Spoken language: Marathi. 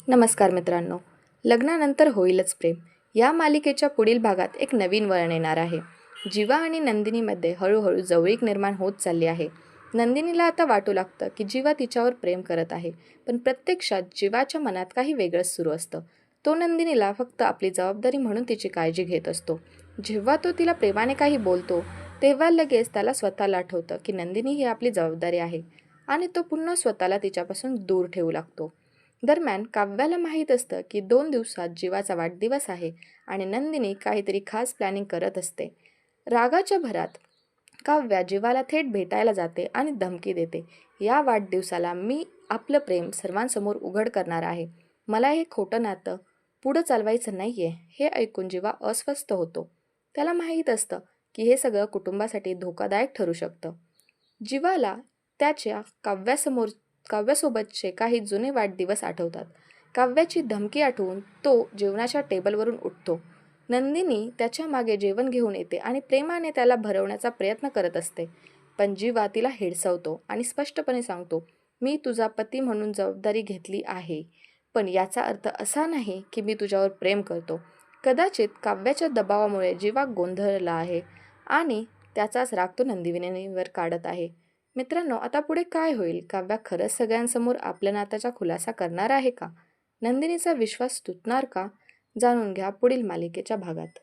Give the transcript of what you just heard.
नमस्कार मित्रांनो. लग्नानंतर होईलच प्रेम या मालिकेच्या पुढील भागात एक नवीन वळण येणार आहे. जीवा आणि नंदिनीमध्ये हळूहळू जवळीक निर्माण होत चालली आहे. नंदिनीला आता वाटू लागतं की जीवा तिच्यावर प्रेम करत आहे, पण प्रत्यक्षात जीवाच्या मनात काही वेगळंच सुरू असतं. तो नंदिनीला फक्त आपली जबाबदारी म्हणून तिची काळजी घेत असतो. जेव्हा तो तिला प्रेमाने काही बोलतो तेव्हा लगेच त्याला स्वतःला आठवतं की नंदिनी ही आपली जबाबदारी आहे आणि तो पुन्हा स्वतःला तिच्यापासून दूर ठेवू लागतो. दरम्यान काव्याला माहीत असतं की 2 दिवसात जीवाचा वाढदिवस आहे आणि नंदिनी काहीतरी खास प्लॅनिंग करत असते. रागाच्या भरात काव्या जीवाला थेट भेटायला जाते आणि धमकी देते, या वाढदिवसाला मी आपलं प्रेम सर्वांसमोर उघड करणार आहे. मला हे खोटं नातं पुढं चालवायचं नाहीये. हे ऐकून जीवा अस्वस्थ होतो. त्याला माहीत असतं की हे सगळं कुटुंबासाठी धोकादायक ठरू शकतं. जीवाला त्याच्या काव्यासोबतचे काही जुने वाढदिवस आठवतात. काव्याची धमकी आठवून तो जेवणाच्या टेबलवरून उठतो. नंदिनी त्याच्या मागे जेवण घेऊन येते आणि प्रेमाने त्याला भरवण्याचा प्रयत्न करत असते. पण जीवा तिला हिडसवतो आणि स्पष्टपणे सांगतो, मी तुझा पती म्हणून जबाबदारी घेतली आहे, पण याचा अर्थ असा नाही की मी तुझ्यावर प्रेम करतो. कदाचित काव्याच्या दबावामुळे जीवा गोंधळला आहे आणि त्याचाच राग तो नंदिनीवर काढत आहे. मित्रांनो, आता पुढे काय होईल? काव्या खरंच सगळ्यांसमोर आपल्या नात्याचा खुलासा करणार आहे का? नंदिनीचा विश्वास तुटणार का? जाणून घ्या पुढील मालिकेच्या भागात.